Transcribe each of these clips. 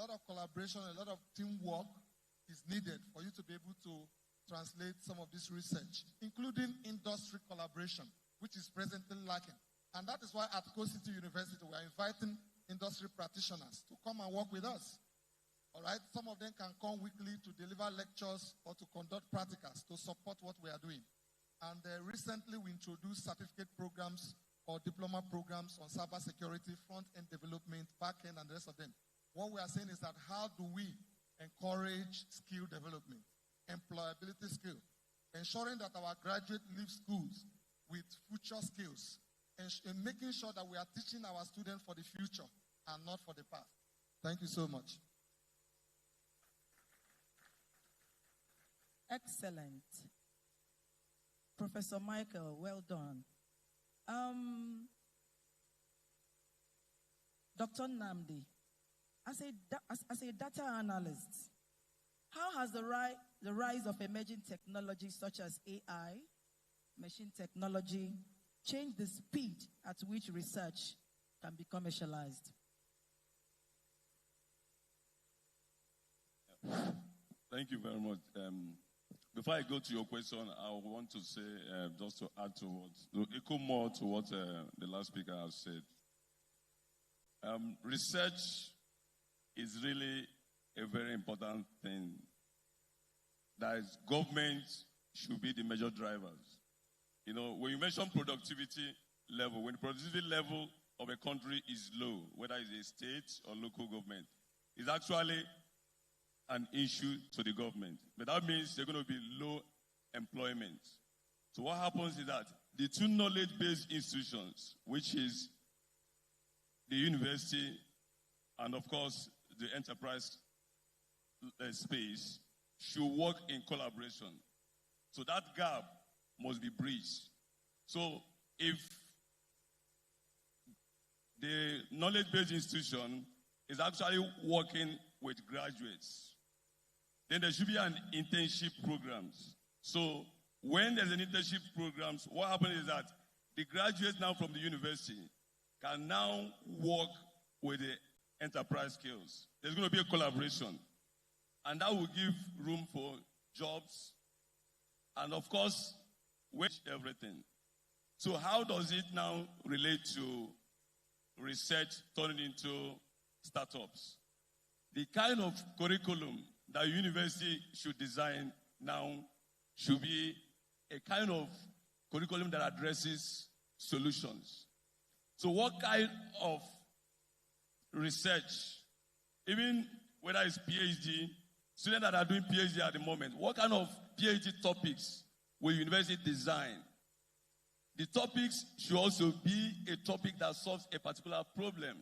lot of collaboration, a lot of teamwork is needed for you to be able to translate some of this research, including industry collaboration, which is presently lacking. And that is why at Coast City University, we are inviting industry practitioners to come and work with us. All right? Some of them can come weekly to deliver lectures or to conduct practicals to support what we are doing. And recently, we introduced certificate programs or diploma programs on cybersecurity, front-end development, back-end, and the rest of them. What we are saying is that how do we encourage skill development, employability skill, ensuring that our graduates leave schools with future skills, and making sure that we are teaching our students for the future and not for the past. Thank you so much. Excellent. Professor Michael, well done. Dr. Nnamdi, as a data analyst, how has the rise of emerging technologies such as AI, machine technology, changed the speed at which research can be commercialized? Thank you very much. Before I go to your question, I want to say, just to add to echo more to what the last speaker has said. Research is really a very important thing. That is, government should be the major drivers. You know, when you mention productivity level, when the productivity level of a country is low, whether it's a state or local government, it's actually an issue to the government. But that means there's going to be low employment. So what happens is that the two knowledge-based institutions, which is the university and, of course, the enterprise space, should work in collaboration. So that gap must be bridged. So if the knowledge-based institution is actually working with graduates, then there should be an internship programs. So when there's an internship programs, what happens is that the graduates now from the university can now work with the enterprise skills. There's going to be a collaboration. And that will give room for jobs and, of course, wage everything. So how does it now relate to research turning into startups? The kind of curriculum that university should design now should be a kind of curriculum that addresses solutions. So what kind of research, even whether it's PhD, students that are doing PhD at the moment, what kind of PhD topics will university design? The topics should also be a topic that solves a particular problem.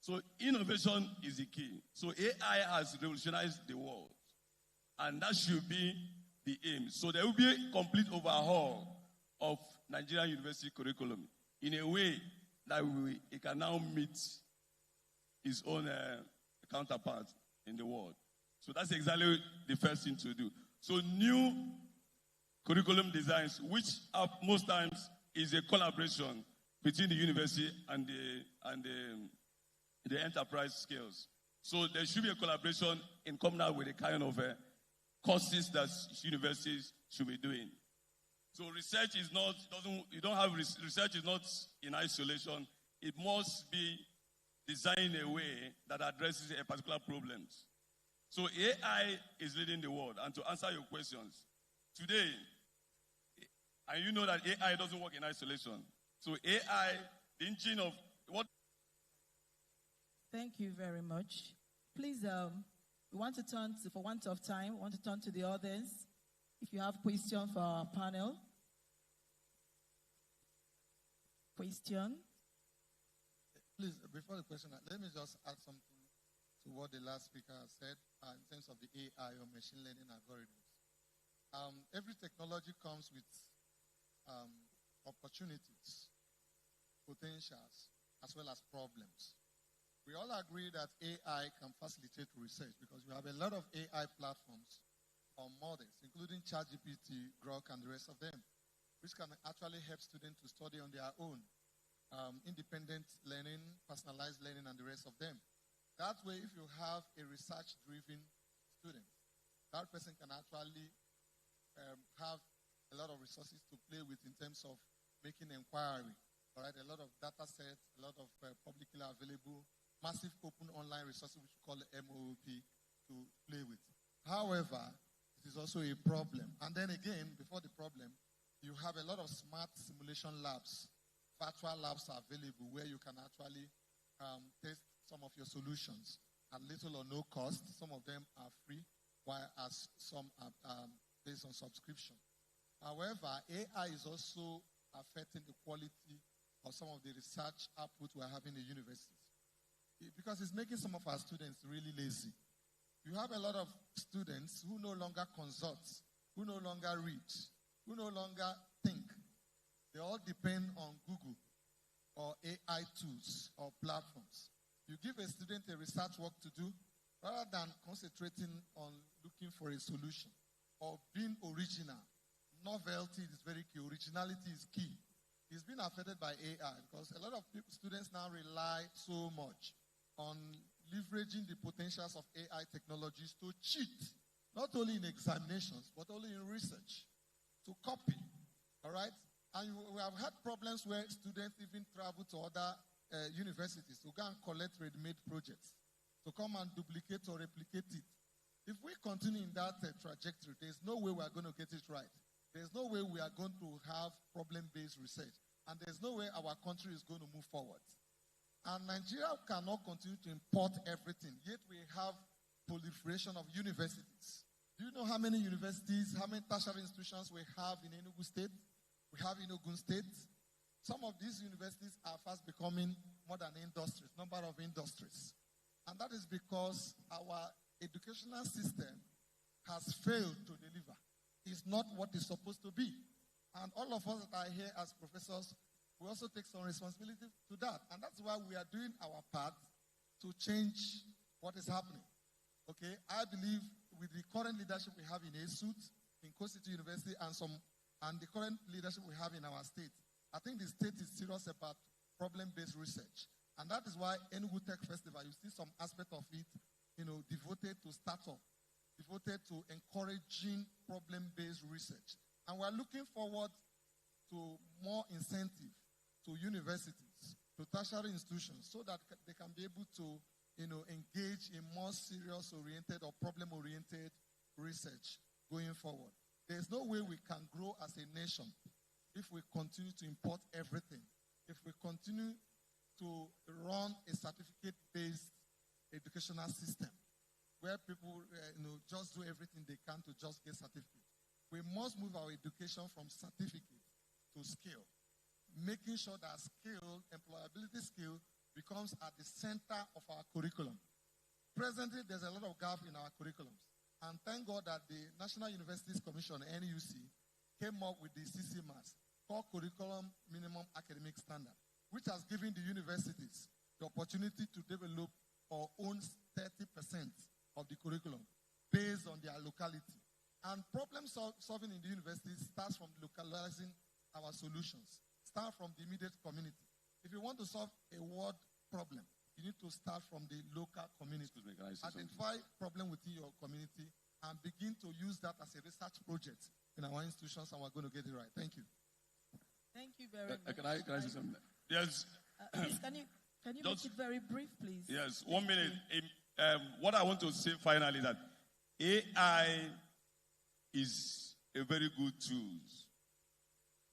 So innovation is the key. So AI has revolutionized the world. And that should be the aim. So there will be a complete overhaul of Nigerian university curriculum in a way that it can now meet its own counterpart in the world. So that's exactly the first thing to do. So new curriculum designs, which are most times is a collaboration between the university and the enterprise skills. So there should be a collaboration in coming out with a kind of courses that universities should be doing. So research is not, research is not in isolation. It must be designed in a way that addresses a particular problems. So AI is leading the world. And to answer your questions, today, and you know that AI doesn't work in isolation. So AI, the engine of what? Thank you very much. Please, we want to turn to, for want of time, we want to turn to the audience. If you have questions for our panel. Question? Please, before the question, let me just add something to what the last speaker said in terms of the AI or machine learning algorithms. Every technology comes with opportunities, potentials, as well as problems. We all agree that AI can facilitate research because we have a lot of AI platforms or models, including ChatGPT, Grok, and the rest of them, which can actually help students to study on their own, independent learning, personalized learning, and the rest of them. That way, if you have a research-driven student, that person can actually have a lot of resources to play with in terms of making inquiry. All right, a lot of data sets, a lot of publicly available, massive open online resources, which we call the MOOP, to play with. However, it is also a problem. And then again, before the problem, you have a lot of smart simulation labs. Virtual labs are available where you can actually test some of your solutions at little or no cost. Some of them are free, whereas some are based on subscription. However, AI is also affecting the quality of some of the research output we're having in universities. Because it's making some of our students really lazy. You have a lot of students who no longer consult, who no longer read, who no longer think. They all depend on Google or AI tools or platforms. You give a student a research work to do, rather than concentrating on looking for a solution or being original. Novelty is very key. Originality is key. It's been affected by AI because a lot of students now rely so much on leveraging the potentials of AI technologies to cheat, not only in examinations, but only in research, to copy, all right? And we have had problems where students even travel to other universities to go and collect ready-made projects, to come and duplicate or replicate it. If we continue in that trajectory, there's no way we are going to get it right. There's no way we are going to have problem-based research. And there's no way our country is going to move forward. And Nigeria cannot continue to import everything. Yet we have proliferation of universities. Do you know how many universities, how many tertiary institutions we have in Enugu State? We have in Ogun State. Some of these universities are fast becoming modern industries, number of industries. And that is because our educational system has failed to deliver. It's not what it's supposed to be. And all of us that are here as professors, we also take some responsibility to that. And that's why we are doing our part to change what is happening. Okay, I believe with the current leadership we have in ASUT, in Coast City University, and the current leadership we have in our state, I think the state is serious about problem-based research. And that is why Enugu Tech Festival, you see some aspect of it, devoted to startup, devoted to encouraging problem-based research. And we're looking forward to more incentive to universities, to tertiary institutions, so that they can be able to, engage in more serious-oriented or problem-oriented research going forward. There's no way we can grow as a nation if we continue to import everything, if we continue to run a certificate-based educational system where people just do everything they can to just get certificates. We must move our education from certificate to skill, making sure that skill, employability skill, becomes at the center of our curriculum. Presently, there's a lot of gap in our curriculums. And thank God that the National Universities Commission, NUC, came up with the CCMAS, Core Curriculum Minimum Academic Standard, which has given the universities the opportunity to develop or own 30% of the curriculum based on their locality. And problem solving in the universities starts from localizing our solutions, start from the immediate community. If you want to solve a world problem, you need to start from the local community. Identify problem within your community and begin to use that as a research project in our institutions, and we're going to get it right. Thank you. Thank you very much. Can I say something? Yes. Please, can you make it very brief, please? Yes, 1 minute. What I want to say finally that AI is a very good tool.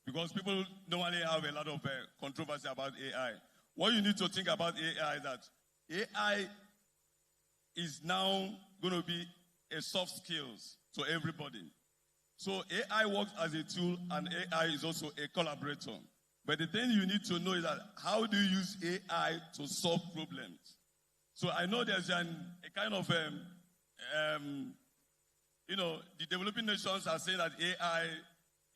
Because people normally have a lot of controversy about AI. What you need to think about AI is that AI is now going to be a soft skills to everybody. So AI works as a tool and AI is also a collaborator. But the thing you need to know is that how do you use AI to solve problems? So I know there's a kind of, the developing nations are saying that AI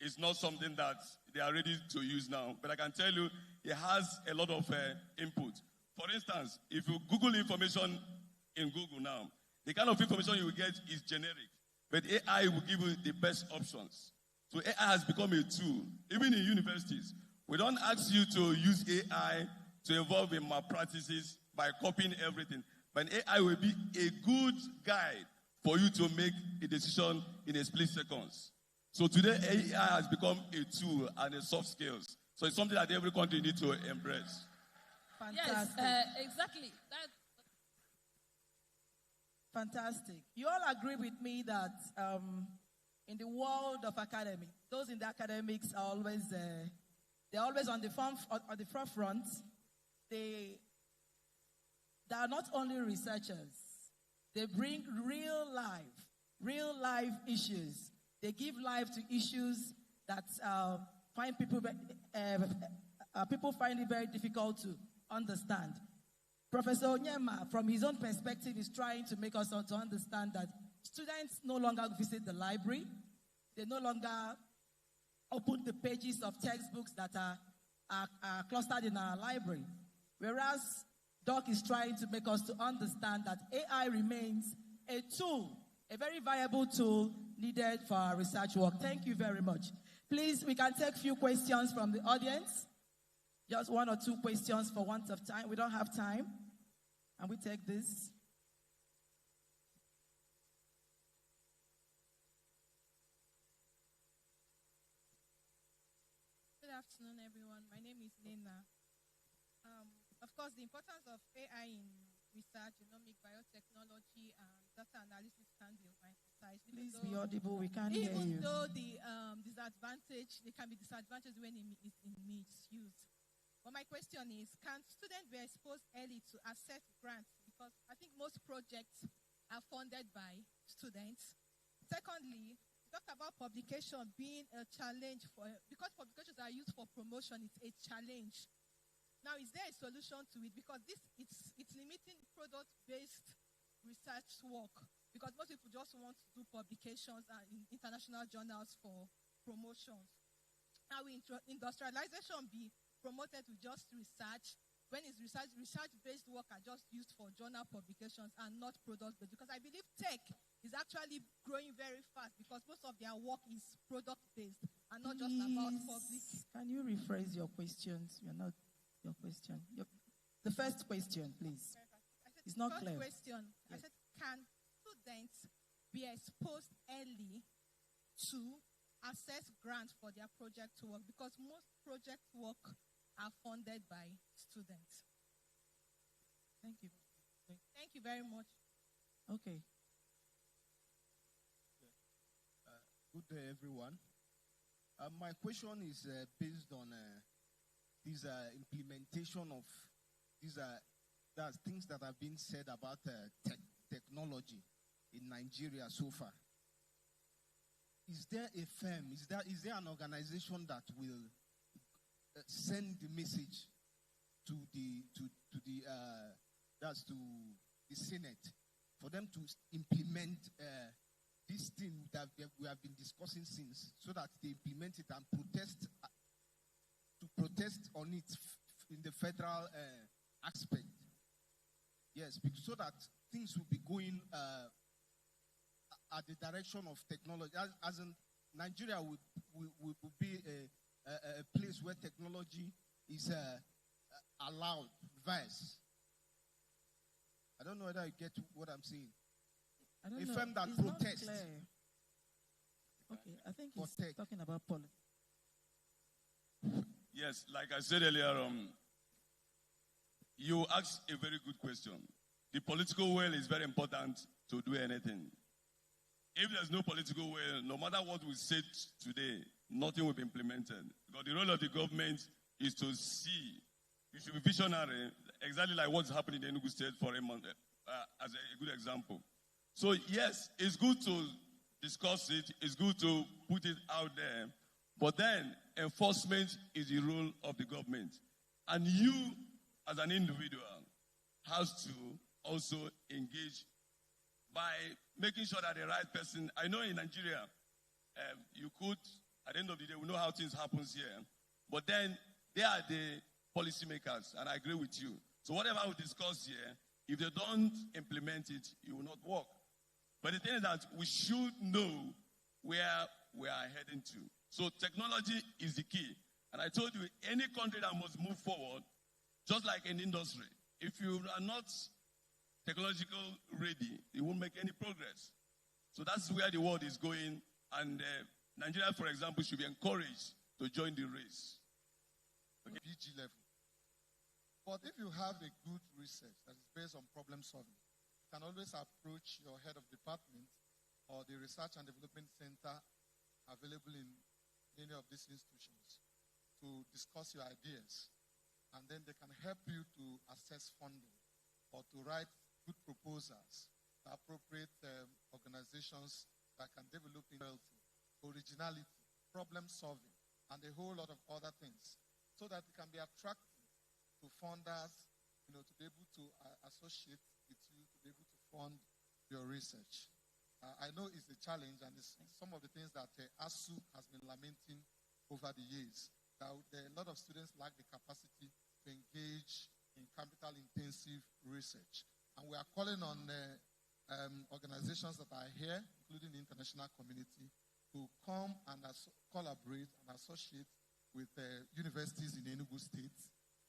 is not something that they are ready to use now. But I can tell you, it has a lot of input. For instance, if you Google information in Google now, the kind of information you will get is generic. But AI will give you the best options. So AI has become a tool. Even in universities, we don't ask you to use AI to involve in malpractices by copying everything. But AI will be a good guide for you to make a decision in a split seconds. So today, AI has become a tool and a soft skills. So it's something that every country needs to embrace. Fantastic. Yes, exactly. Fantastic. You all agree with me that in the world of academics, those in the academics are always they're always on the forefront. They are not only researchers. They bring real life issues. They give life to issues that people find it very difficult to understand. Professor Onyema, from his own perspective, is trying to make us to understand that students no longer visit the library. They no longer open the pages of textbooks that are clustered in our library. Whereas Doc is trying to make us to understand that AI remains a tool, a very viable tool needed for our research work. Thank you very much. Please, we can take a few questions from the audience. Just one or two questions for want of time. We don't have time. And we take this. Good afternoon, everyone. My name is Nina. Of course, the importance of AI in research, genomic biotechnology, and data analysis can be overemphasized. Please be audible. We can't hear you. Even though the disadvantage, they can be disadvantaged when it is in misuse. But my question is, can students be exposed early to access grants? Because I think most projects are funded by students. Secondly, you talked about publication being a challenge because publications are used for promotion, it's a challenge. Now, is there a solution to it? Because it's limiting product-based research work. Because most people just want to do publications in international journals for promotions. Now, will industrialization be promoted to just research? When is research-based work are just used for journal publications and not product-based? Because I believe tech is actually growing very fast because most of their work is product-based and not just about public. Can you rephrase your questions? You're not your question. The first question, please. It's not clear. First question. Yes. I said, can students be exposed early to access grants for their project work? Because most project work are funded by students. Thank you. Thank you very much. Okay. Good day, everyone. My question is based on this implementation of these things that have been said about technology in Nigeria so far. Is there a firm? Is there an organization that will send the message to the Senate for them to implement this thing that we have been discussing since, so that they implement it and protest on it in the federal aspect? Yes, so that things will be going at the direction of technology. As in, Nigeria will be a place where technology is allowed, vice. I don't know whether you get what I'm saying. I don't a know. firm that It's not protests. clear. Okay, I think For he's tech. talking about politics. Yes, like I said earlier, you asked a very good question. The political will is very important to do anything. If there's no political will, no matter what we say today, nothing will be implemented. Because the role of the government is to see. You should be visionary, exactly like what's happening in Enugu State for a month, as a good example. So yes, it's good to discuss it. It's good to put it out there. But then enforcement is the role of the government. And you, as an individual, has to also engage by making sure that the right person. I know in Nigeria, you could, at the end of the day, we know how things happen here. But then they are the policymakers, and I agree with you. So whatever we discuss here, if they don't implement it, it will not work. But the thing is that we should know where we are heading to. So technology is the key. And I told you, any country that must move forward, just like an industry, if you are not technological ready, it won't make any progress. So that's where the world is going. And Nigeria, for example, should be encouraged to join the race. Okay. PG level. But if you have a good research that is based on problem solving, you can always approach your head of department or the research and development center available in any of these institutions to discuss your ideas. And then they can help you to assess funding or to write good proposals to appropriate organizations that can develop loyalty, originality, problem solving, and a whole lot of other things, so that it can be attractive to funders, to be able to associate with you, to be able to fund your research. I know it's a challenge, and it's some of the things that ASU has been lamenting over the years. That a lot of students lack the capacity to engage in capital-intensive research. And we are calling on organizations that are here, including the international community, to come and collaborate and associate with universities in Enugu State,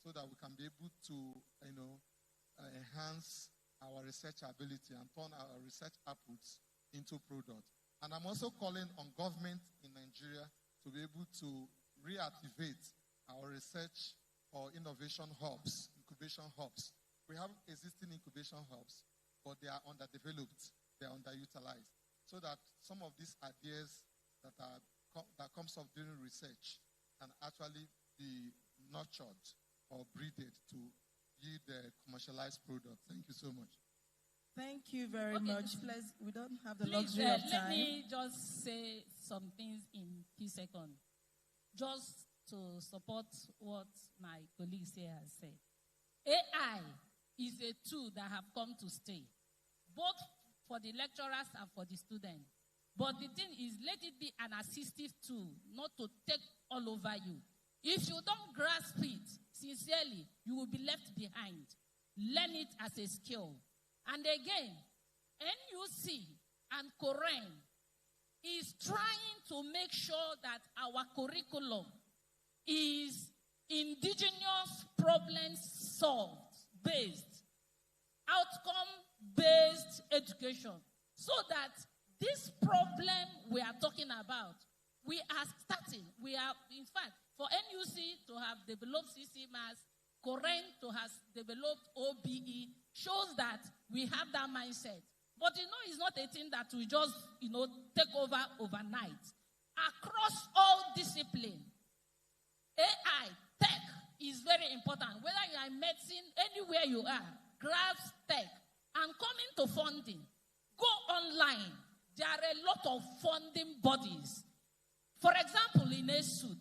so that we can be able to, enhance our research ability and turn our research outputs into product. And I'm also calling on government in Nigeria to be able to reactivate our research or innovation hubs, incubation hubs. We have existing incubation hubs, but they are underdeveloped, they are underutilized, so that some of these ideas that comes up during research can actually be nurtured or breeded to yield a commercialized product. Thank you so much. Thank you very much. Please, we don't have the Please, luxury of time. Let me just say some things in few seconds, just to support what my colleagues here has said. AI is a tool that have come to stay, both for the lecturers and for the students. But the thing is, let it be an assistive tool, not to take all over you. If you don't grasp it sincerely, you will be left behind. Learn it as a skill. And again, NUC and Koren is trying to make sure that our curriculum is indigenous problem solved based, outcome-based education, so that this problem we are talking about, we are starting. We are, in fact, for NUC to have developed CCMAS, Koren to have developed OBE, shows that we have that mindset. But it's not a thing that we just, take over overnight. Across all disciplines, AI, tech is very important. Whether you are in medicine, anywhere you are, grasp tech. And coming to funding, go online. There are a lot of funding bodies. For example, in ASUT,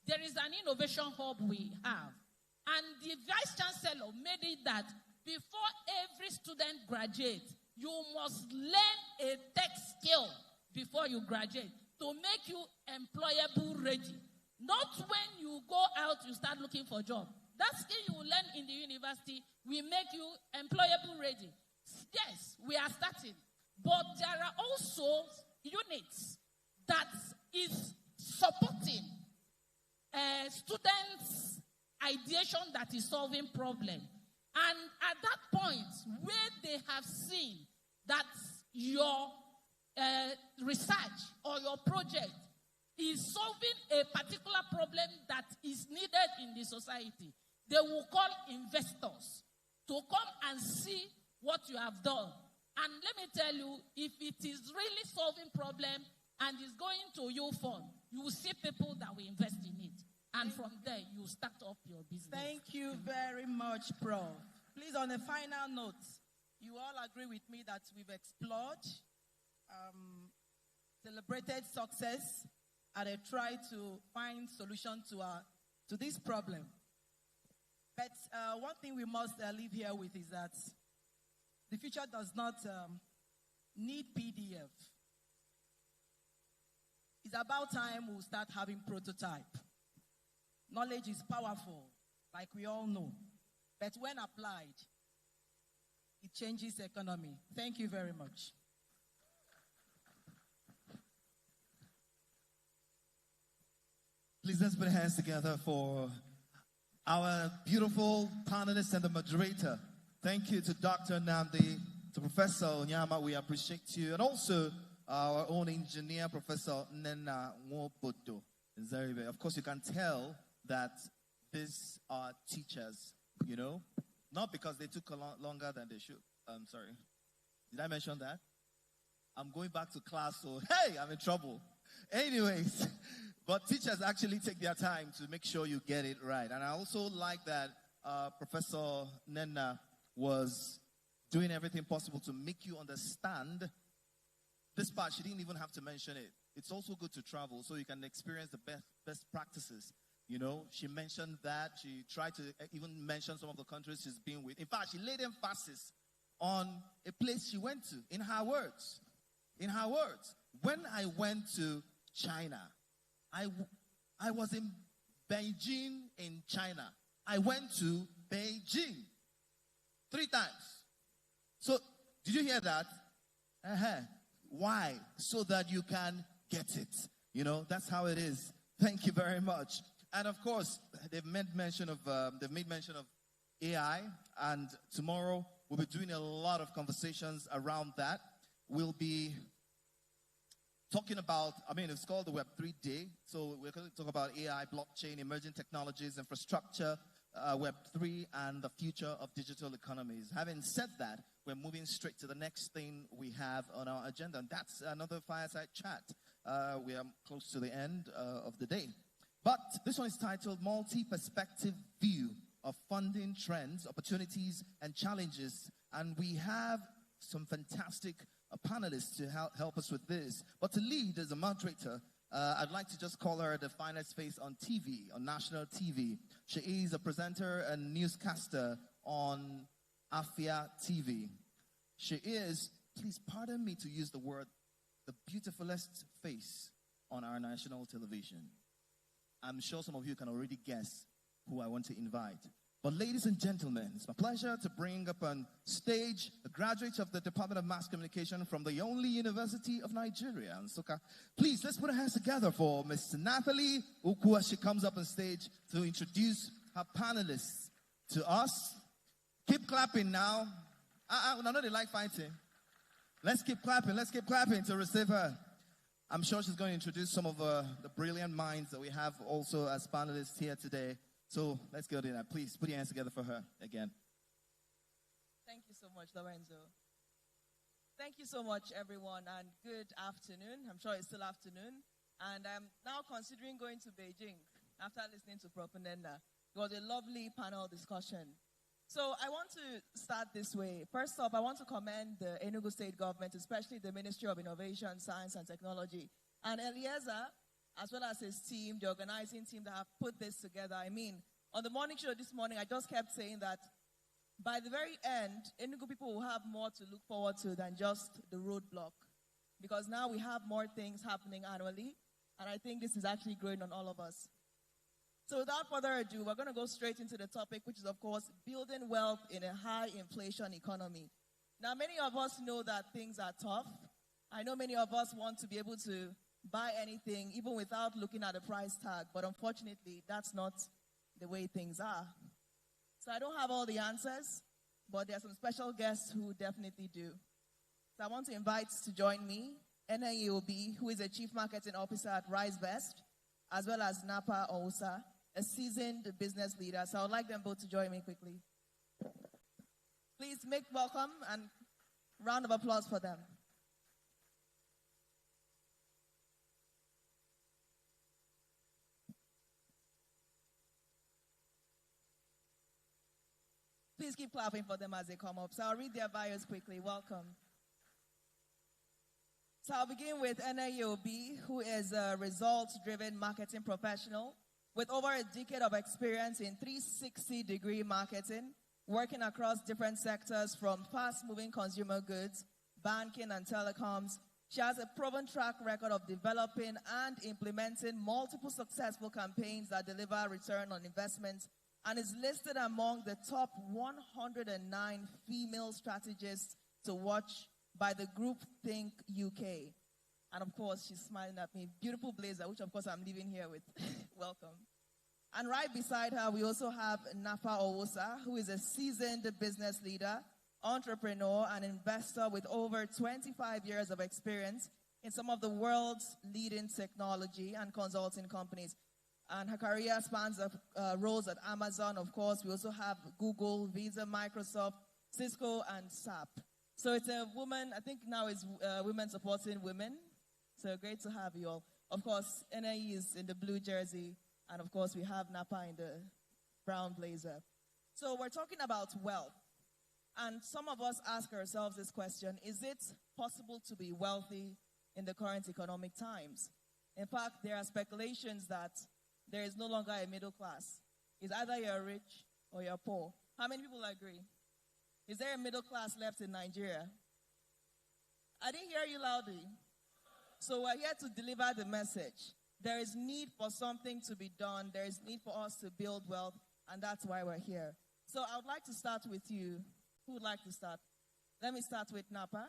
there is an innovation hub we have. And the vice chancellor made it that before every student graduates, you must learn a tech skill before you graduate to make you employable ready. Not when you go out, you start looking for a job. That skill you will learn in the university will make you employable ready. Yes, we are starting. But there are also units that is supporting students' ideation that is solving problem. And at that point, where they have seen that your research or your project is solving a particular problem that is needed in the society, they will call investors to come and see what you have done. And let me tell you, if it is really solving problem and is going to your fund, you will see people that will invest in it. And from there, you start up your business. Thank you very much, Prof. Please, on a final note, you all agree with me that we've explored, celebrated success, and tried to find solution to this problem. But one thing we must leave here with is that the future does not need PDF. It's about time we'll start having prototype. Knowledge is powerful, like we all know. But when applied, it changes the economy. Thank you very much. Please let's put hands together for our beautiful panelists and the moderator Thank you to Dr. Namdi, to Professor Onyama. We appreciate you. And also our own engineer, Professor Nena Nwobodo. Of course, you can tell that these are teachers, you know, not because they took a lot longer than they should. I'm sorry. Did I mention that? I'm going back to class, so hey, I'm in trouble. Anyways, but teachers actually take their time to make sure you get it right. And I also like that Professor Nena was doing everything possible to make you understand this part. She didn't even have to mention it. It's also good to travel so you can experience the best practices. You know, she mentioned that. She tried to even mention some of the countries she's been with. In fact, she laid emphasis on a place she went to, in her words. In her words, when I went to China, I was in Beijing in China. I went to Beijing 3 times. So, did you hear that? Why? So that you can get it. You know, that's how it is. Thank you very much. And of course, they've made mention of AI, and tomorrow we'll be doing a lot of conversations around that. We'll be talking about, it's called the Web3 Day. So we're going to talk about AI, blockchain, emerging technologies, infrastructure, Web3, and the future of digital economies. Having said that, we're moving straight to the next thing we have on our agenda, and that's another fireside chat. We are close to the end of the day. But this one is titled Multi-Perspective View of Funding Trends, Opportunities, and Challenges. And we have some fantastic panelists to help us with this. But to lead as a moderator, I'd like to just call her the finest face on TV, on national TV. She is a presenter and newscaster on Afia TV. She is, please pardon me to use the word, the beautifulest face on our national television. I'm sure some of you can already guess who I want to invite. But ladies and gentlemen, it's my pleasure to bring up on stage a graduate of the Department of Mass Communication from the only University of Nigeria, Nsukka. Please, let's put our hands together for Ms. Nathalie Ukwu as she comes up on stage to introduce her panelists to us. Keep clapping now. I know they like fighting. Let's keep clapping to receive her. I'm sure she's going to introduce some of the brilliant minds that we have also as panelists here today. So let's go to that. Please put your hands together for her again. Thank you so much, Lorenzo. Thank you so much, everyone, and good afternoon. I'm sure it's still afternoon. And I'm now considering going to Beijing after listening to Prof. Nena. It was a lovely panel discussion. So I want to start this way. First off, I want to commend the Enugu State government, especially the Ministry of Innovation, Science, and Technology, and Eliezer, as well as his team, the organizing team that have put this together. On the morning show this morning, I just kept saying that by the very end, Enugu people will have more to look forward to than just the roadblock, because now we have more things happening annually, and I think this is actually growing on all of us. So without further ado, we're going to go straight into the topic, which is, of course, building wealth in a high inflation economy. Now, many of us know that things are tough. I know many of us want to be able to buy anything, even without looking at the price tag. But unfortunately, that's not the way things are. So I don't have all the answers, but there are some special guests who definitely do. So I want to invite to join me, NAEOB, who is a Chief Marketing Officer at RiseVest, as well as Napa Ousa, a seasoned business leader. So I would like them both to join me quickly. Please make welcome and round of applause for them. Please keep clapping for them as they come up. So I'll read their bios quickly. Welcome. So I'll begin with NAEOB, who is a results-driven marketing professional with over a decade of experience in 360-degree marketing, working across different sectors from fast-moving consumer goods, banking, and telecoms. She has a proven track record of developing and implementing multiple successful campaigns that deliver return on investment, and is listed among the top 109 female strategists to watch by the group Think UK. And of course, she's smiling at me. Beautiful blazer, which of course I'm leaving here with. Welcome. And right beside her, we also have Napa Owosa, who is a seasoned business leader, entrepreneur, and investor with over 25 years of experience in some of the world's leading technology and consulting companies. And her career spans roles at Amazon, of course. We also have Google, Visa, Microsoft, Cisco, and SAP. So it's a woman, I think now it's women supporting women. So great to have you all. Of course, NAE is in the blue jersey. And of course, we have Napa in the brown blazer. So we're talking about wealth. And some of us ask ourselves this question: is it possible to be wealthy in the current economic times? In fact, there are speculations that there is no longer a middle class. It's either you're rich or you're poor. How many people agree? Is there a middle class left in Nigeria? I didn't hear you loudly. So we're here to deliver the message. There is need for something to be done. There is need for us to build wealth, and that's why we're here. So I would like to start with you. Who would like to start? Let me start with Napa.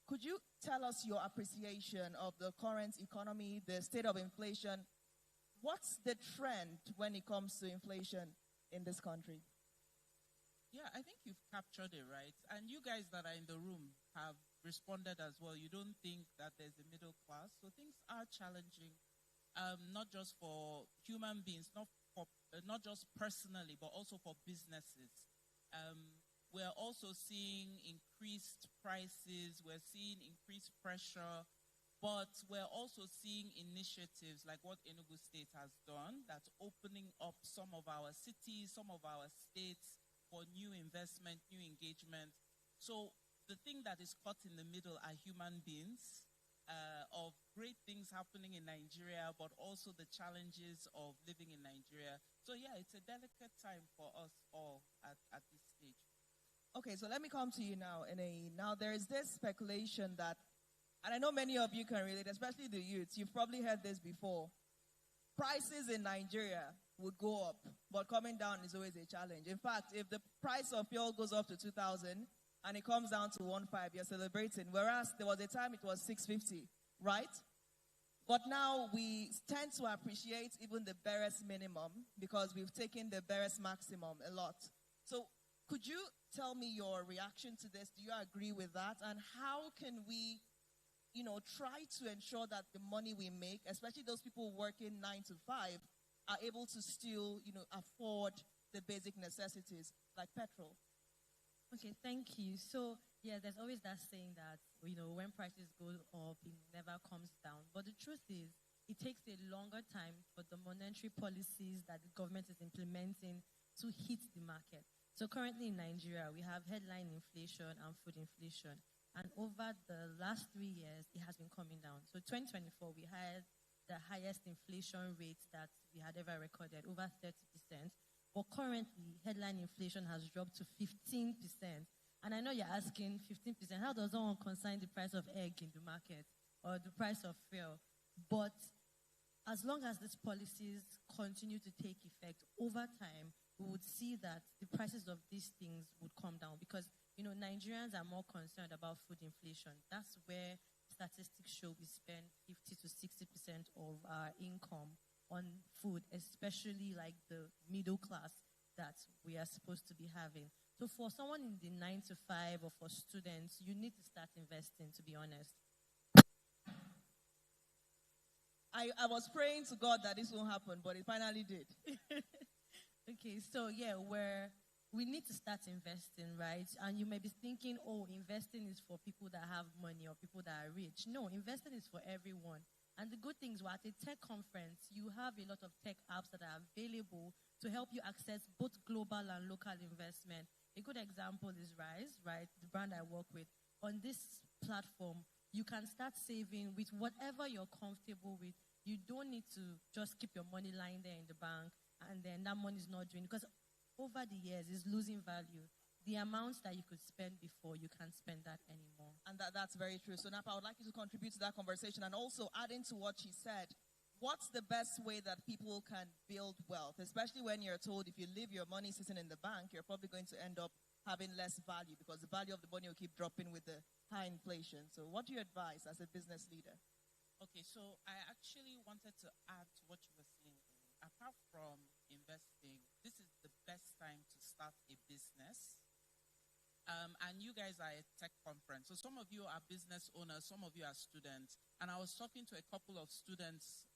Could you tell us your appreciation of the current economy, the state of inflation? What's the trend when it comes to inflation in this country? Yeah, I think you've captured it right. And you guys that are in the room have responded as well. You don't think that there's a middle class. So things are challenging, not just for human beings, not just personally, but also for businesses. We're also seeing increased prices. We're seeing increased pressure. But we're also seeing initiatives like what Enugu State has done that's opening up some of our cities, some of our states for new investment, new engagement. So the thing that is caught in the middle are human beings, of great things happening in Nigeria, but also the challenges of living in Nigeria. So yeah, it's a delicate time for us all at this stage. Okay, so let me come to you now, NAE. Now there is this speculation that, and I know many of you can relate, especially the youth. You've probably heard this before. Prices in Nigeria would go up, but coming down is always a challenge. In fact, if the price of fuel goes up to 2,000 and it comes down to 1.5, you're celebrating. Whereas there was a time it was 650, right? But now we tend to appreciate even the barest minimum because we've taken the barest maximum a lot. So could you tell me your reaction to this? Do you agree with that? And how can we, try to ensure that the money we make, especially those people working 9 to 5, are able to still, afford the basic necessities like petrol? Okay, thank you. So, yeah, there's always that saying that, when prices go up, it never comes down. But the truth is, it takes a longer time for the monetary policies that the government is implementing to hit the market. So currently in Nigeria, we have headline inflation and food inflation. And over the last 3 years, it has been coming down. So 2024, we had the highest inflation rate that we had ever recorded, over 30%. But currently, headline inflation has dropped to 15%. And I know you're asking, 15%, how does someone consign the price of egg in the market or the price of fuel? But as long as these policies continue to take effect over time, we would see that the prices of these things would come down because, Nigerians are more concerned about food inflation. That's where statistics show we spend 50 to 60% of our income on food, especially like the middle class that we are supposed to be having. So for someone in the 9 to 5 or for students, you need to start investing, to be honest. I was praying to God that this won't happen, but it finally did. Okay, so yeah, we need to start investing, right? And you may be thinking, investing is for people that have money or people that are rich. No, investing is for everyone. And the good thing is, we're at a tech conference. You have a lot of tech apps that are available to help you access both global and local investment. A good example is Rise, right? The brand I work with. On this platform, you can start saving with whatever you're comfortable with. You don't need to just keep your money lying there in the bank and then that money is not doing, because over the years it's losing value. The amounts that you could spend before, you can't spend that anymore. And that's very true. So Napa, I would like you to contribute to that conversation and also adding to what she said. What's the best way that people can build wealth, especially when you're told if you leave your money sitting in the bank, you're probably going to end up having less value because the value of the money will keep dropping with the high inflation. So what do you advise as a business leader? Okay, so I actually wanted to add to what you were saying. Apart from investing, this is the best time to start a business. And you guys are at tech conference. So some of you are business owners, some of you are students. And I was talking to a couple of students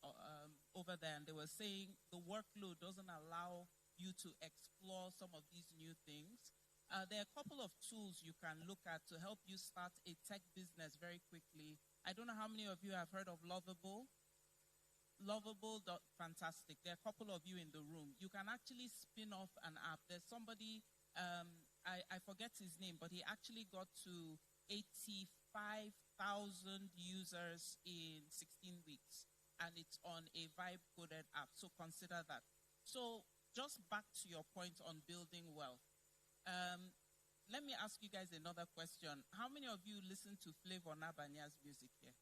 over there, and they were saying the workload doesn't allow you to explore some of these new things. There are a couple of tools you can look at to help you start a tech business very quickly. I don't know how many of you have heard of Lovable. Lovable, fantastic. There are a couple of you in the room. You can actually spin off an app. There's somebody, I forget his name, but he actually got to 85,000 users in 16 weeks. And it's on a Vibe-coded app. So consider that. So just back to your point on building wealth. Let me ask you guys another question. How many of you listen to Flavor Nabania's music here?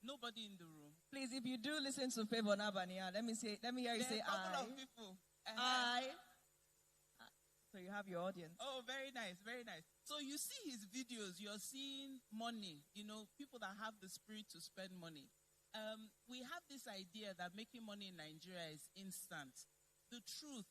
Nobody in the room. Please, if you do listen to Favor Nabania, let me hear you say a couple I. of people. I. So you have your audience. Oh, very nice, very nice. So you see his videos, you're seeing money, people that have the spirit to spend money. We have this idea that making money in Nigeria is instant. The truth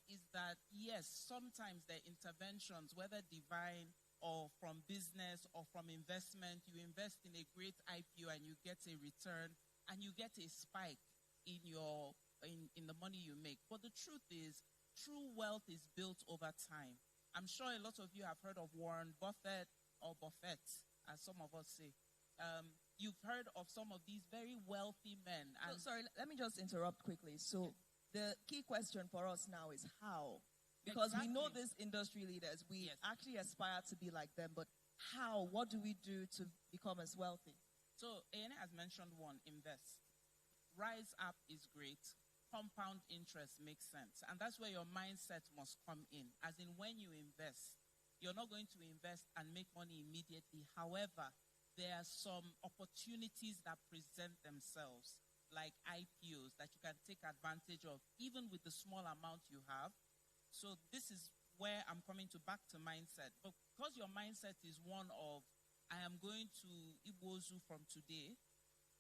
is that, yes, sometimes there are interventions, whether divine or from business or from investment. You invest in a great IPO and you get a return and you get a spike in the money you make. But the truth is, true wealth is built over time. I'm sure a lot of you have heard of Warren Buffett or Buffett, as some of us say. You've heard of some of these very wealthy men. And sorry, let me just interrupt quickly. So the key question for us now is how? Because we know these industry leaders. We actually aspire to be like them. But how? What do we do to become as wealthy? So Ene has mentioned one, invest. Rise up is great. Compound interest makes sense. And that's where your mindset must come in. As in, when you invest, you're not going to invest and make money immediately. However, there are some opportunities that present themselves, like IPOs, that you can take advantage of, even with the small amount you have. So this is where I'm coming back to mindset. But because your mindset is one of, I am going to Igbozu from today,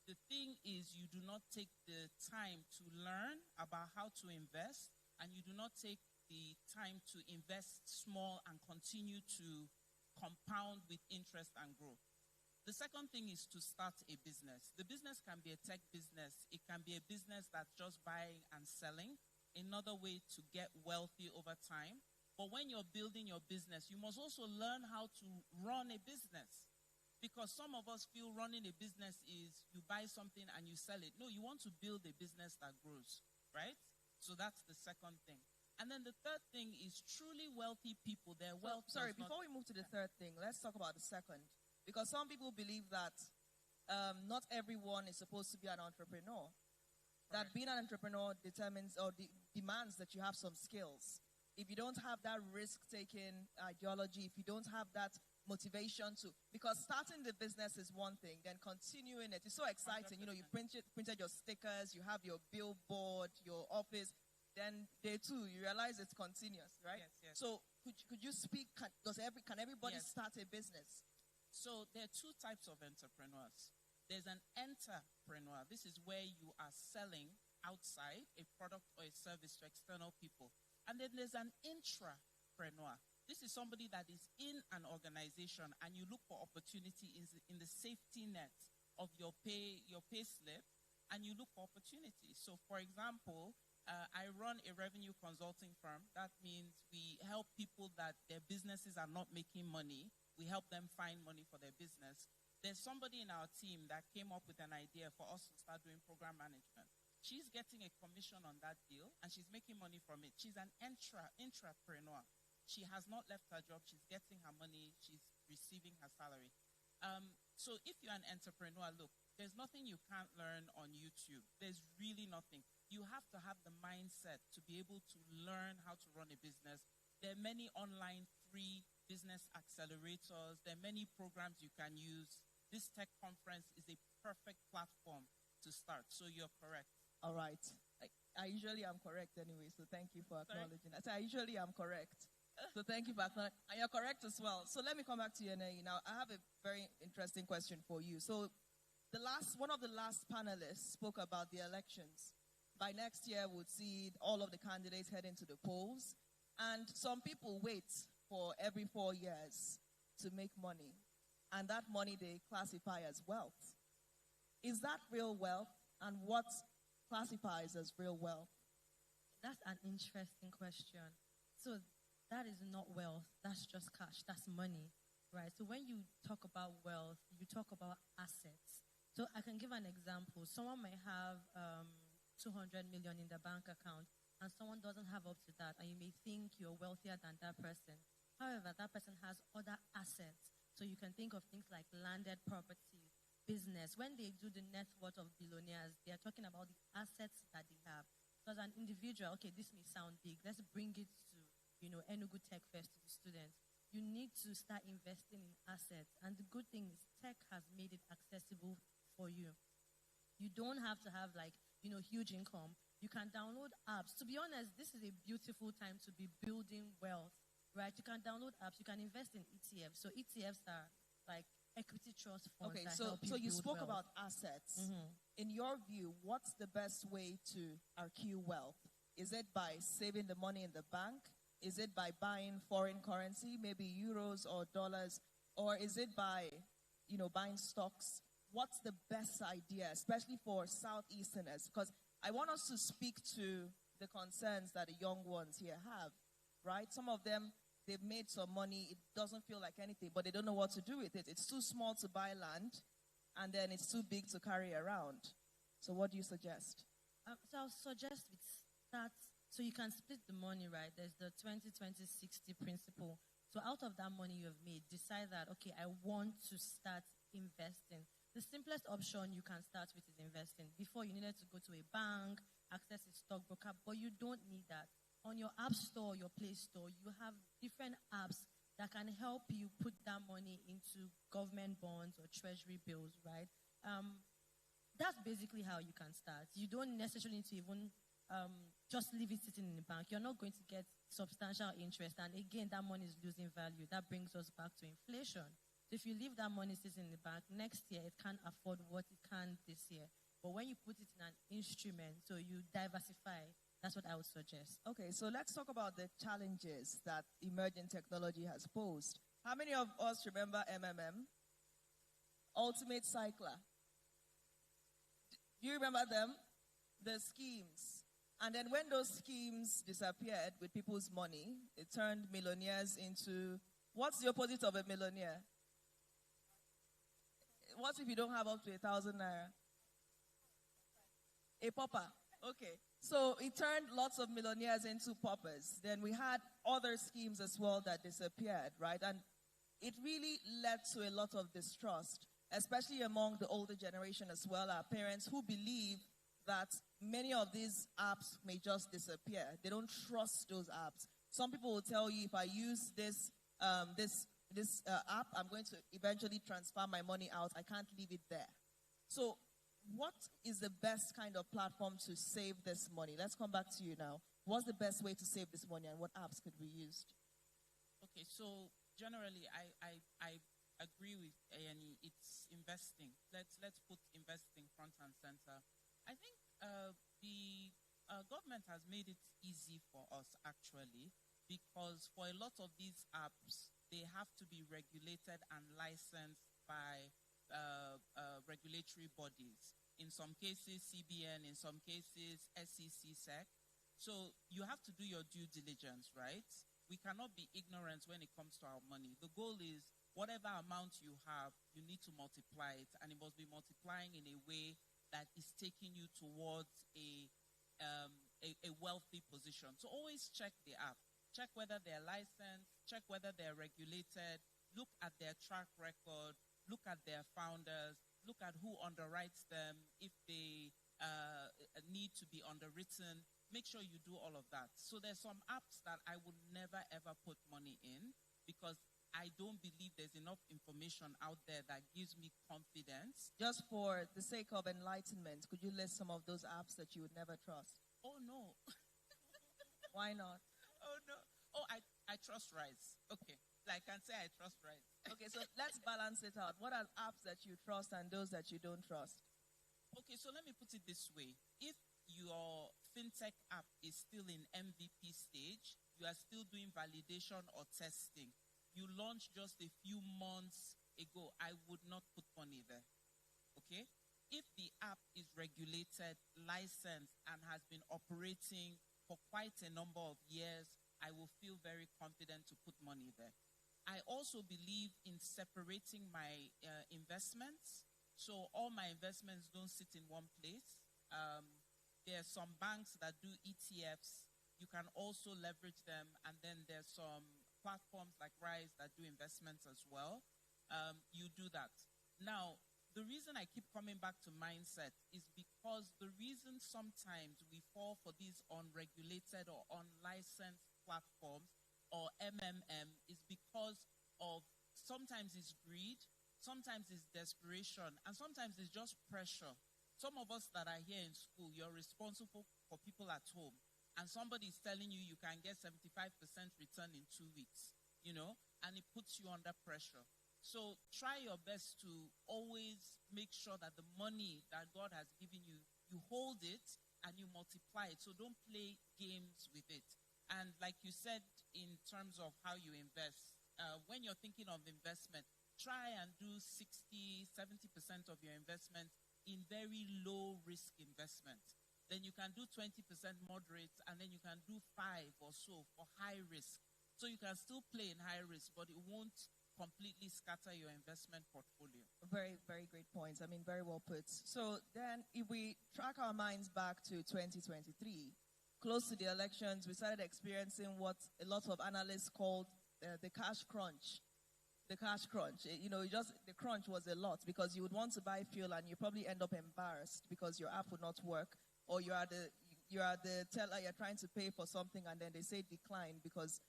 the thing is you do not take the time to learn about how to invest, and you do not take the time to invest small and continue to compound with interest and growth. The second thing is to start a business. The business can be a tech business. It can be a business that's just buying and selling. Another way to get wealthy over time. But when you're building your business, you must also learn how to run a business. Because some of us feel running a business is you buy something and you sell it. No, you want to build a business that grows, right? So that's the second thing. And then the third thing is truly wealthy people. Their wealth. Sorry, before we move to the third thing, let's talk about the second. Because some people believe that not everyone is supposed to be an entrepreneur. That being an entrepreneur determines or demands that you have some skills. If you don't have that risk-taking ideology, if you don't have that motivation to, because starting the business is one thing, then continuing it is so exciting. 100%. You printed your stickers, you have your billboard, your office. Then day two, you realize it's continuous, right? Yes. So could you speak? Can everybody start a business? So there are two types of entrepreneurs. There's an entrepreneur. This is where you are selling outside a product or a service to external people. And then there's an intrapreneur. This is somebody that is in an organization and you look for opportunity in the safety net of your pay slip, and you look for opportunities. So for example, I run a revenue consulting firm. That means we help people that their businesses are not making money. We help them find money for their business. There's somebody in our team that came up with an idea for us to start doing program management. She's getting a commission on that deal, and she's making money from it. She's an intrapreneur. She has not left her job. She's getting her money. She's receiving her salary. So if you're an entrepreneur, look, there's nothing you can't learn on YouTube. There's really nothing. You have to have the mindset to be able to learn how to run a business. There are many online free business accelerators. There are many programs you can use. This tech conference is a perfect platform to start. So you're correct. All right. I usually am correct anyway, so thank you for acknowledging. I usually am correct. So thank you for acknowledging. And you're correct as well. So let me come back to you, Nai. Now, I have a very interesting question for you. So one of the last panelists spoke about the elections, by next year, we'll see all of the candidates heading to the polls. And some people wait for every 4 years to make money. And that money they classify as wealth. Is that real wealth? And what classifies as real wealth? That's an interesting question. So that is not wealth. That's just cash. That's money, right? So when you talk about wealth, you talk about assets. So I can give an example. Someone may have 200 million in their bank account, and someone doesn't have up to that, and you may think you're wealthier than that person. However, that person has other assets. So you can think of things like landed property, business. When they do the net worth of billionaires, they are talking about the assets that they have. So as an individual, okay, this may sound big. Let's bring it to, Enugu Tech Fest to the students. You need to start investing in assets. And the good thing is tech has made it accessible for you. You don't have to have huge income. You can download apps. To be honest, this is a beautiful time to be building wealth, right? You can download apps. You can invest in ETFs. So ETFs are like equity trust funds. Okay, that so help you you build spoke wealth. about assets. In your view, what's the best way to accrue wealth? Is it by saving the money in the bank? Is it by buying foreign currency, maybe euros or dollars? Or is it by, buying stocks? What's the best idea, especially for Southeasterners? Because I want us to speak to the concerns that the young ones here have, right? Some of them, they've made some money. It doesn't feel like anything, but they don't know what to do with it. It's too small to buy land, and then it's too big to carry around. So what do you suggest? So I'll suggest we start, so you can split the money, right? There's the 20-20-60 principle. So out of that money you've made, decide that, okay, I want to start investing. The simplest option you can start with is investing. Before, you needed to go to a bank, access a stockbroker, but you don't need that. On your App Store, your Play Store, you have different apps that can help you put that money into government bonds or treasury bills, right? That's basically how you can start. You don't necessarily need to even just leave it sitting in the bank. You're not going to get substantial interest. And again, that money is losing value. That brings us back to inflation. So if you leave that money sitting in the bank, next year it can't afford what it can this year. But when you put it in an instrument, so you diversify, that's what I would suggest. Okay, so let's talk about the challenges that emerging technology has posed. How many of us remember MMM? Ultimate Cycler. Do you remember them? The schemes. And then when those schemes disappeared with people's money, it turned millionaires into, what's the opposite of a millionaire? What if you don't have up to 1,000 naira? A pauper. Okay. So it turned lots of millionaires into paupers. Then we had other schemes as well that disappeared, right? And it really led to a lot of distrust, especially among the older generation as well, our parents who believe that many of these apps may just disappear. They don't trust those apps. Some people will tell you, if I use this app, I'm going to eventually transfer my money out. I can't leave it there. So what is the best kind of platform to save this money? Let's come back to you now. What's the best way to save this money, and what apps could be used? Okay, so generally, I agree with Annie. It's investing. Let's put investing front and center. I think the government has made it easy for us, actually, because for a lot of these apps, they have to be regulated and licensed by regulatory bodies. In some cases, CBN, in some cases, SEC SEC. So you have to do your due diligence, right? We cannot be ignorant when it comes to our money. The goal is whatever amount you have, you need to multiply it, and it must be multiplying in a way that is taking you towards a wealthy position. So always check the app. Check whether they're licensed, check whether they're regulated, look at their track record, look at their founders, look at who underwrites them, if they need to be underwritten. Make sure you do all of that. So there's some apps that I would never, ever put money in because I don't believe there's enough information out there that gives me confidence. Just for the sake of enlightenment, could you list some of those apps that you would never trust? Oh, no. Why not? Oh, no. Oh, I trust Rise. Okay. I can say I trust Rise. Okay, so let's balance it out. What are apps that you trust and those that you don't trust? Okay, so let me put it this way. If your fintech app is still in MVP stage, you are still doing validation or testing, you launched just a few months ago, I would not put money there. Okay? If the app is regulated, licensed, and has been operating for quite a number of years, I will feel very confident to put money there. I also believe in separating my investments. So all my investments don't sit in one place. There are some banks that do ETFs. You can also leverage them. And then there's some platforms like Rise that do investments as well. You do that. Now, the reason I keep coming back to mindset is because the reason sometimes we fall for these unregulated or unlicensed platforms or MMM is because of sometimes it's greed, sometimes it's desperation, and sometimes it's just pressure. Some of us that are here in school, you're responsible for people at home, and somebody is telling you you can get 75% return in 2 weeks, and it puts you under pressure. So try your best to always make sure that the money that God has given you, you hold it and you multiply it. So don't play games with it. And like you said, in terms of how you invest, when you're thinking of investment, try and do 60, 70% of your investment in very low risk investments. Then you can do 20% moderate, and then you can do 5 or so for high risk. So you can still play in high risk, but it won't completely scatter your investment portfolio. Very, very great points. I mean, very well put. So then if we track our minds back to 2023, close to the elections, we started experiencing what a lot of analysts called the cash crunch. The cash crunch. The crunch was a lot because you would want to buy fuel and you probably end up embarrassed because your app would not work, or you are the teller, you're trying to pay for something and then they say decline because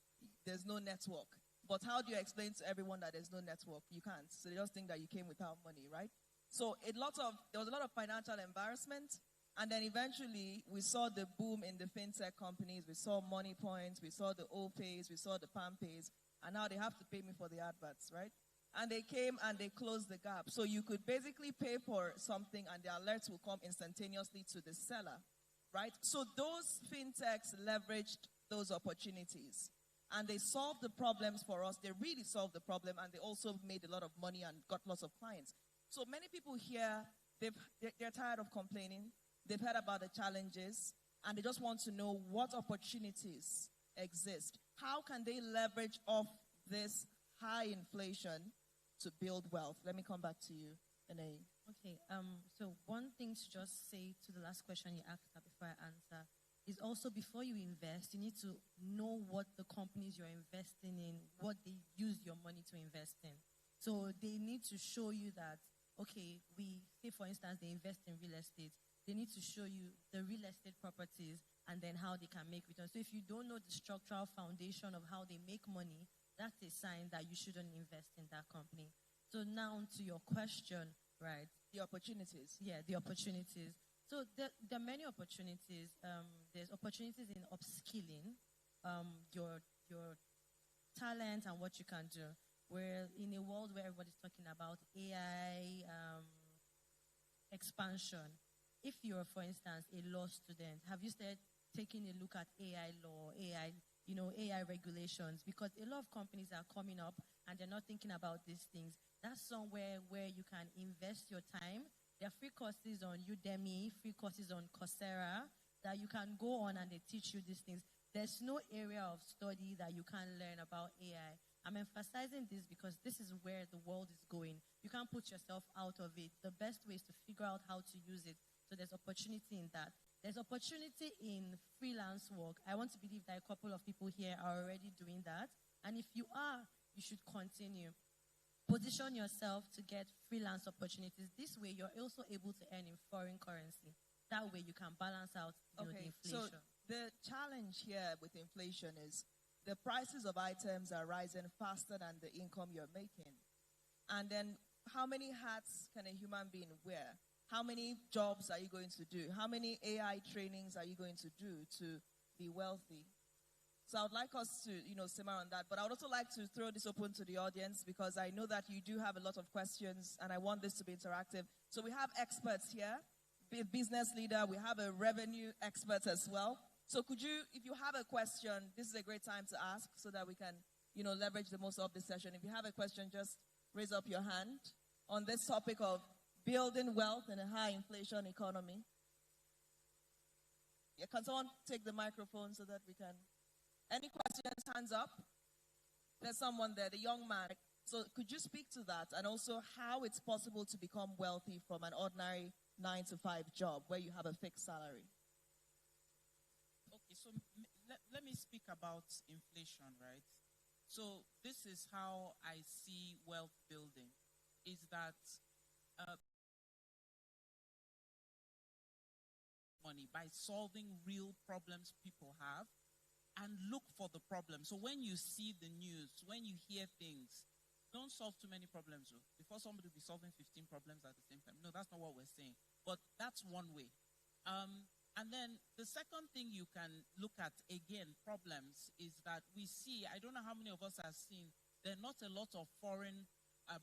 there's no network. But how do you explain to everyone that there's no network? You can't. So they just think that you came without money, right? So there was a lot of financial embarrassment. And then eventually we saw the boom in the fintech companies. We saw Money Points. We saw the O-Pays. We saw the PalmPays. And now they have to pay me for the adverts, right? And they came and they closed the gap. So you could basically pay for something and the alerts will come instantaneously to the seller, right? So those fintechs leveraged those opportunities. And they solved the problems for us. They really solved the problem, and they also made a lot of money and got lots of clients. So many people here, they're tired of complaining. They've heard about the challenges, and they just want to know what opportunities exist. How can they leverage off this high inflation to build wealth? Let me come back to you, Anae. Okay, so one thing to just say to the last question you asked before I answer is also before you invest, you need to know what the companies you're investing in, what they use your money to invest in. So they need to show you that, okay, say for instance, they invest in real estate. They need to show you the real estate properties and then how they can make returns. So if you don't know the structural foundation of how they make money, that's a sign that you shouldn't invest in that company. So now to your question, right? The opportunities. Yeah, the opportunities. So there are many opportunities. There's opportunities in upskilling your talent and what you can do. We're in a world where everybody's talking about AI expansion. If you're, for instance, a law student, have you started taking a look at AI law, AI regulations? Because a lot of companies are coming up and they're not thinking about these things. That's somewhere where you can invest your time. There are free courses on Udemy, free courses on Coursera that you can go on and they teach you these things. There's no area of study that you can't learn about AI. I'm emphasizing this because this is where the world is going. You can't put yourself out of it. The best way is to figure out how to use it. So there's opportunity in that. There's opportunity in freelance work. I want to believe that a couple of people here are already doing that. And if you are, you should continue. Position yourself to get freelance opportunities. This way, you're also able to earn in foreign currency. That way, you can balance out the inflation. So the challenge here with inflation is the prices of items are rising faster than the income you're making. And then how many hats can a human being wear? How many jobs are you going to do? How many AI trainings are you going to do to be wealthy? So I would like us to, simmer on that. But I would also like to throw this open to the audience because I know that you do have a lot of questions and I want this to be interactive. So we have experts here. business leader. We have a revenue expert as well. So could you, if you have a question, this is a great time to ask so that we can, leverage the most of this session. If you have a question, just raise up your hand on this topic of building wealth in a high inflation economy. Yeah, can someone take the microphone so that we can? Any questions? Hands up. There's someone there, the young man. So could you speak to that, and also how it's possible to become wealthy from an ordinary 9-to-5 job where you have a fixed salary? Okay, so let me speak about inflation, right? So this is how I see wealth building, is that money by solving real problems people have and look for the problem. So when you see the news, when you hear things, don't solve too many problems. Before somebody will be solving 15 problems at the same time. No, that's not what we're saying. But that's one way. And then the second thing you can look at, again, problems, is that we see, I don't know how many of us have seen, there are not a lot of foreign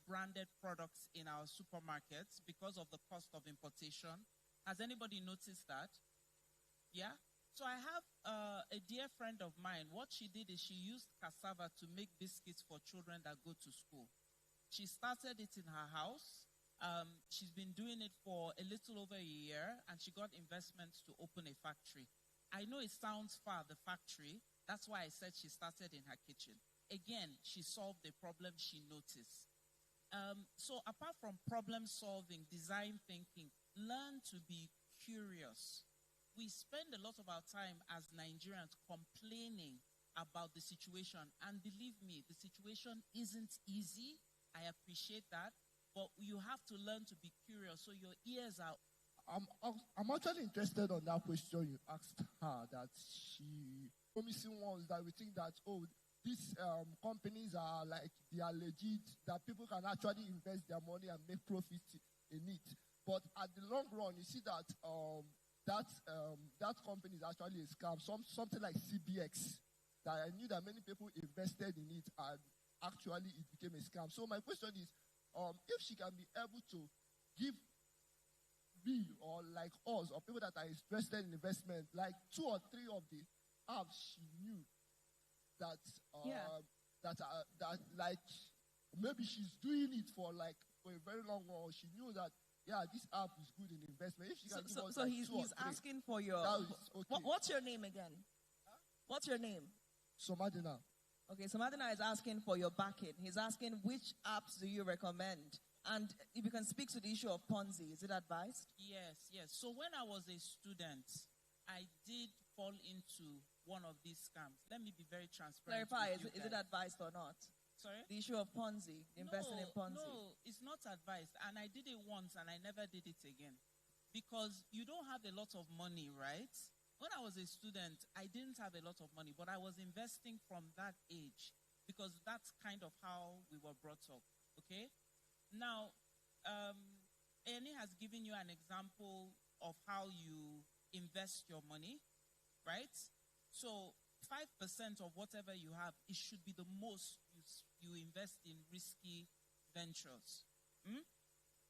branded products in our supermarkets because of the cost of importation. Has anybody noticed that? Yeah? So I have a dear friend of mine. What she did is she used cassava to make biscuits for children that go to school. She started it in her house. She's been doing it for a little over a year, and she got investments to open a factory. I know it sounds far, the factory. That's why I said she started in her kitchen. Again, she solved a problem she noticed. So apart from problem solving, design thinking, learn to be curious. We spend a lot of our time as Nigerians complaining about the situation. And believe me, the situation isn't easy. I appreciate that. But you have to learn to be curious so your ears are... I'm actually interested on that question you asked her, that she promising ones that we think that, these companies are like, they are legit, that people can actually invest their money and make profit in it. But at the long run, you see that that company is actually a scam, something like CBX, that I knew that many people invested in it and actually it became a scam. So my question is, if she can be able to give me or like us or people that are interested in investment, like 2 or 3 of the apps she knew that like maybe she's doing it for a very long while. She knew that this app is good in investment. If she can give us so like he's 2 or 3, asking for your... okay. What's your name again? Huh? What's your name? Somadina. Okay, Somadina is asking for your backing. He's asking which apps do you recommend? And if you can speak to the issue of Ponzi, is it advised? Yes. So when I was a student, I did fall into one of these scams. Let me be very transparent. Clarify, is it advised or not? Sorry? The issue of Ponzi, investing in Ponzi. No, it's not advised. And I did it once and I never did it again. Because you don't have a lot of money, right? When I was a student, I didn't have a lot of money, but I was investing from that age because that's kind of how we were brought up, okay? Now, Annie has given you an example of how you invest your money, right? So 5% of whatever you have, it should be the most you invest in risky ventures.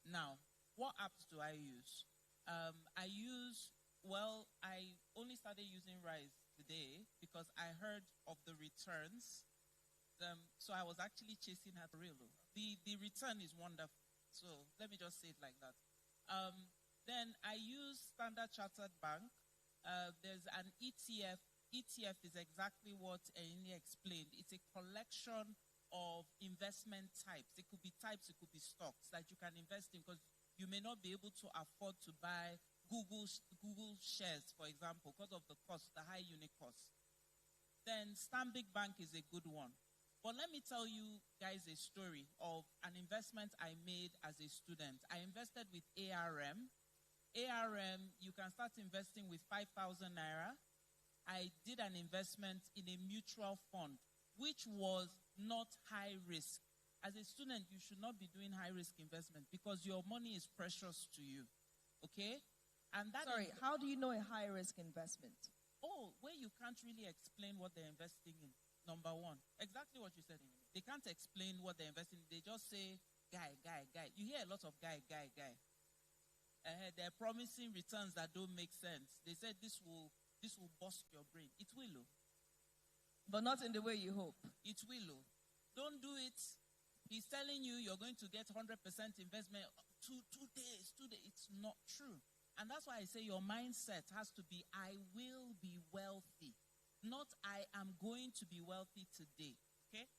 Now, what apps do I use? I only started using Rise today because I heard of the returns. So I was actually chasing her real. The return is wonderful. So let me just say it like that. Then I use Standard Chartered Bank. There's an ETF. ETF is exactly what Eni explained. It's a collection of investment types. It could be types, it could be stocks that you can invest in because you may not be able to afford to buy Google shares, for example, because of the cost, the high unit cost. Then Stanbic Bank is a good one. But let me tell you guys a story of an investment I made as a student. I invested with ARM. ARM, you can start investing with 5,000 naira. I did an investment in a mutual fund, which was not high risk. As a student, you should not be doing high risk investment because your money is precious to you. Okay? And that how do you know a high risk investment? Where you can't really explain what they're investing in. Number one, exactly what you said. They can't explain what they're investing in. They just say, guy. You hear a lot of guy. They're promising returns that don't make sense. They said this will bust your brain. It will. But not in the way you hope. It will. Don't do it. He's telling you you're going to get 100% investment 2 days. It's not true. And that's why I say your mindset has to be, I will be wealthy. Not I am going to be wealthy today. Okay?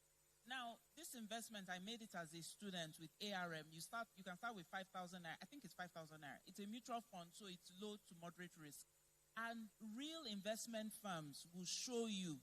Now, this investment, I made it as a student with ARM. You can start with 5,000 naira. I think it's 5,000 naira. It's a mutual fund, so it's low to moderate risk. And real investment firms will show you